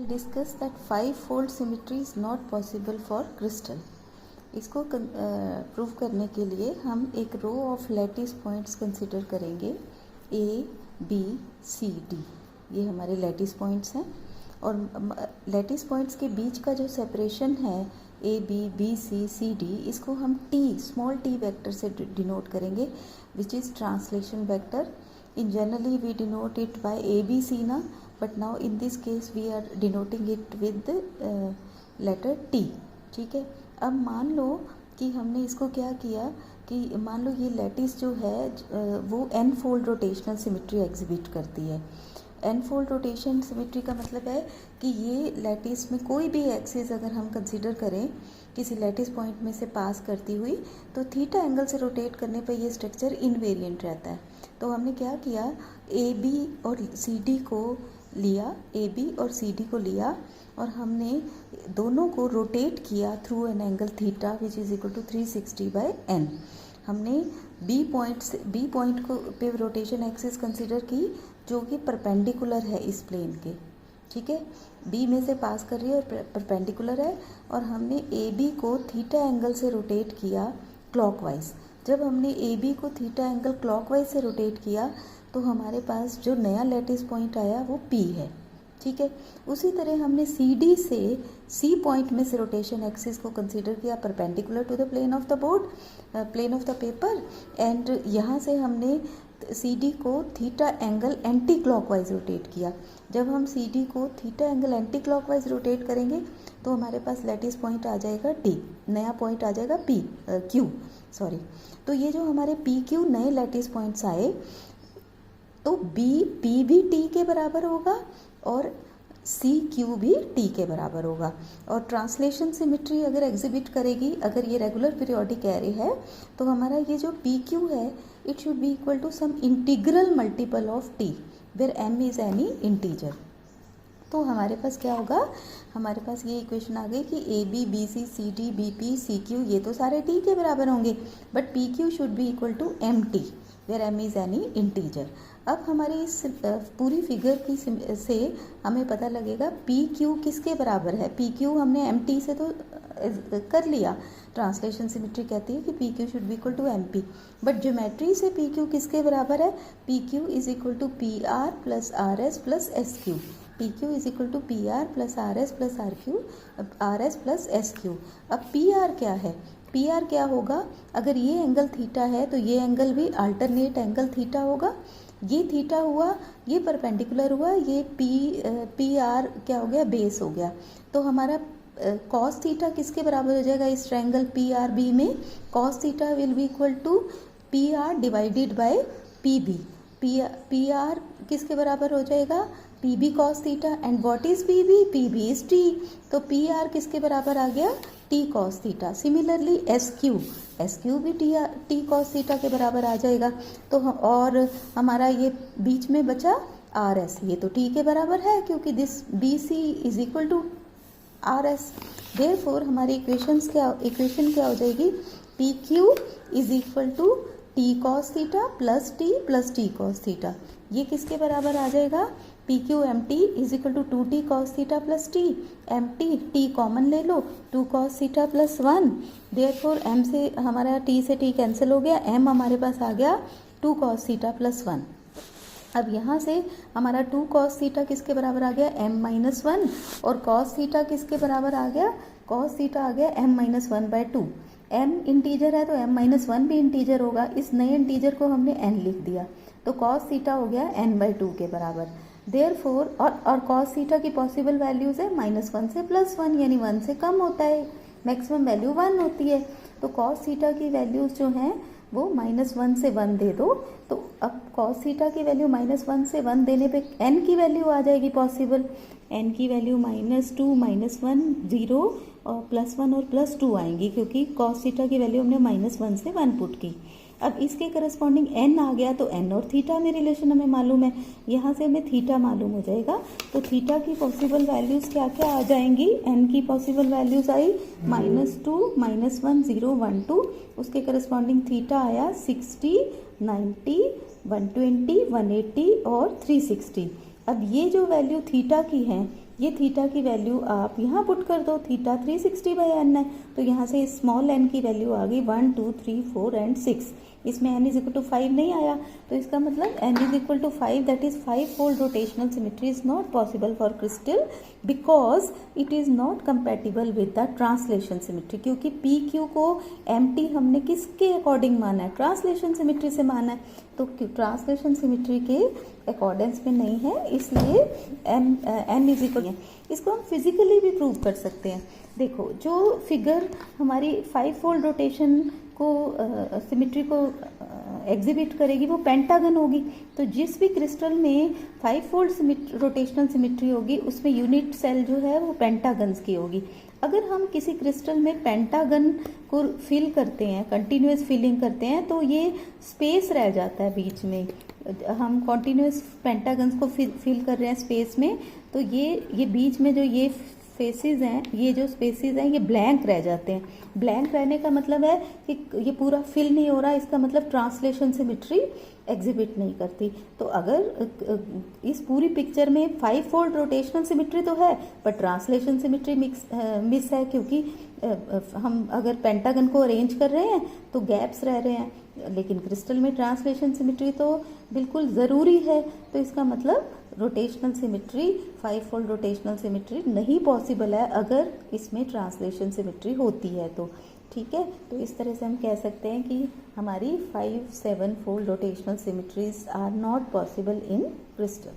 Discuss that 5-fold symmetry is not possible for crystal. इसको prove करने के लिए हम एक row of lattice points consider करेंगे ए बी सी डी। ये हमारे लैटिस पॉइंट्स हैं और लैटिस पॉइंट्स के बीच का जो सेपरेशन है A B B C C D, इसको हम टी स्मॉल टी वेक्टर से डिनोट करेंगे which is translation vector. In generally we denote it by ABC na, but now in this case we are denoting it with the letter T. ठीक है. अब मान लो कि हमने इसको क्या किया कि मान लो ये लैटिस जो है वो n fold rotational symmetry exhibit करती है. n फोल्ड रोटेशन सिमेट्री का मतलब है कि ये लैटिस में कोई भी एक्सिस अगर हम कंसीडर करें किसी लैटिस पॉइंट में से पास करती हुई, तो थीटा एंगल से रोटेट करने पर ये स्ट्रक्चर इनवेरिएंट रहता है. तो हमने क्या किया, ए बी और सी डी को लिया, ए बी और सी डी को लिया और हमने दोनों को रोटेट किया through an angle theta which is equal to 360/n. हमने बी पॉइंट को पे रोटेशन एक्सिस कंसिडर की जो कि परपेंडिकुलर है इस प्लेन के. ठीक है, बी में से पास कर रही है और परपेंडिकुलर है, और हमने ए बी को थीटा एंगल से रोटेट किया क्लॉकवाइज. जब हमने ए बी को थीटा एंगल क्लॉकवाइज से रोटेट किया तो हमारे पास जो नया लैटिस पॉइंट आया वो पी है. ठीक है, उसी तरह हमने सी डी से सी पॉइंट में से रोटेशन एक्सिस को कंसीडर किया perpendicular to the plane of the board, plane of the paper, and यहाँ से हमने सी डी को theta angle anti clockwise rotate किया. जब हम सी डी को theta angle anti clockwise rotate करेंगे तो हमारे पास लैटिस पॉइंट आ जाएगा डी, नया पॉइंट आ जाएगा पी क्यू सॉरी. तो ये जो हमारे पी क्यू नए लैटिस पॉइंट्स आए तो बी पी भी टी के बराबर होगा और सी क्यू भी टी के बराबर होगा. और ट्रांसलेशन सिमेट्री अगर एग्जिबिट करेगी, अगर ये रेगुलर पीरियोडिक एरे है, तो हमारा ये जो पी क्यू है it should be equal to some integral multiple of T where M is any integer. तो हमारे पास क्या होगा, हमारे पास ये इक्वेशन आ गई कि A B B C C D B P C Q ये तो सारे टी के बराबर होंगे, but P Q should be equal to M T where M is any integer. अब हमारी इस पूरी फिगर की से हमें पता लगेगा पी क्यू किसके बराबर है. पी क्यू हमने एम टी से तो कर लिया, ट्रांसलेशन सिमेट्री कहती है कि P Q should be equal to M P, but geometry से पी क्यू किसके बराबर है, P Q is equal to P R plus R S plus S Q. P Q is equal to P R plus R S plus R S plus S Q. अब P R क्या है, P R क्या होगा, अगर ये angle theta है तो ये एंगल भी अल्टरनेट एंगल थीटा होगा. ये थीटा हुआ, ये परपेंडिकुलर हुआ, ये पी आर क्या हो गया, बेस हो गया. तो हमारा कॉस थीटा किसके बराबर हो जाएगा इस ट्रायंगल पी आर बी में, cos theta will be equal to P R divided by P B. P R किसके बराबर हो जाएगा, P B cos theta, and what is P B is T. तो पी आर किसके बराबर आ गया, T cos theta. Similarly S Q भी टी कॉस थीटा के बराबर आ जाएगा. तो और हमारा ये बीच में बचा आर एस, ये तो टी के बराबर है क्योंकि this B C is equal to R S. Therefore हमारी इक्वेशन क्या हो जाएगी, P Q is equal to T cos theta plus T cos theta. ये किसके बराबर आ जाएगा, P Q M T is equal to 2t cos theta plus T. M T common ले लो, 2 cos theta plus 1. Therefore M से हमारा T से टी कैंसिल हो गया, एम हमारे पास आ गया 2 कॉस थीटा प्लस 1. अब यहाँ से हमारा 2 कॉस थीटा किसके बराबर आ गया, m माइनस 1, और कॉस थीटा किसके बराबर आ गया, कॉस थीटा आ गया m माइनस 1/2. m इंटीजर है तो m माइनस 1 भी इंटीजर होगा, इस नए इंटीजर को हमने n लिख दिया, तो कॉस थीटा हो गया n/2 के बराबर. देयरफॉर और कॉस थीटा की पॉसिबल वैल्यूज है -1 से +1, यानी 1 से कम होता है, मैक्सिमम वैल्यू 1 होती है. तो कॉस थीटा की वैल्यूज जो हैं वो -1 से 1 दे दो, तो अब कॉस थीटा की वैल्यू -1 से 1 देने पे n की वैल्यू आ जाएगी पॉसिबल. n की वैल्यू -2 -1 0 और +1 और +2 आएंगी क्योंकि कॉस थीटा की वैल्यू हमने -1 से 1 पुट की. अब इसके करस्पॉन्डिंग n आ गया तो n और थीटा में रिलेशन हमें मालूम है, यहाँ से हमें थीटा मालूम हो जाएगा. तो थीटा की पॉसिबल वैल्यूज़ क्या क्या आ जाएंगी, n की पॉसिबल वैल्यूज़ आई -2 -1 0 1 2, उसके करस्पॉन्डिंग थीटा आया 60 90 120 180 और 360. अब ये जो वैल्यू थीटा की हैं ये थीटा की वैल्यू आप यहाँ पुट कर दो, थीटा 360/n है, तो यहाँ से स्मॉल n की वैल्यू आ गई 1 2 3 4 एंड 6। इसमें n इज इक्वल टू 5 नहीं आया, तो इसका मतलब n is equal to 5, that is 5-fold rotational symmetry is not possible for crystal because it is not compatible with the translation symmetry. क्योंकि P Q को M हमने किसके अकॉर्डिंग माना है, ट्रांसलेशन सिमेट्री से माना है, तो ट्रांसलेशन सिमेट्री के अकॉर्डेंस में नहीं है, इसलिए n इज इक्वल है। इसको हम फिजिकली भी प्रूव कर सकते हैं। देखो जो फिगर हमारी 5-fold रोटेशन को सिमेट्री को एग्जिबिट करेगी वो पेंटागन होगी। तो जिस भी क्रिस्टल में 5-fold रोटेशनल सिमेट्री होगी उसमें यूनिट सेल जो है वो पेंटागन्स की होगी। अगर हम किसी क्रिस्टल में पेंटागन को फिल करते हैं, कंटिन्यूस फिलिंग करते हैं, तो ये स्पेस रह जाता है बीच में। हम कंटिन्यूस पेंटागन्स को फिल कर रहे हैं स्पेस में, तो ये बीच में जो ये फेसेस हैं, ये जो स्पेसेस हैं, ये ब्लैंक रह जाते हैं। ब्लैंक रहने का मतलब है कि ये पूरा फिल नहीं हो रहा, इसका मतलब ट्रांसलेशन सिमेट्री एग्जिबिट नहीं करती। तो अगर इस पूरी पिक्चर में 5-fold रोटेशनल सिमेट्री तो है पर ट्रांसलेशन सिमेट्री मिस है, क्योंकि हम अगर पेंटागन को अरेंज कर रहे हैं तो गैप्स रह रहे हैं, लेकिन क्रिस्टल में ट्रांसलेशन सिमेट्री तो बिल्कुल ज़रूरी है। तो इसका मतलब rotational symmetry 5-fold rotational symmetry नहीं पॉसिबल है अगर इसमें ट्रांसलेशन सिमेट्री होती है तो। ठीक है, तो इस तरह से हम कह सकते हैं कि हमारी 5-7-fold rotational symmetries are not possible in crystal.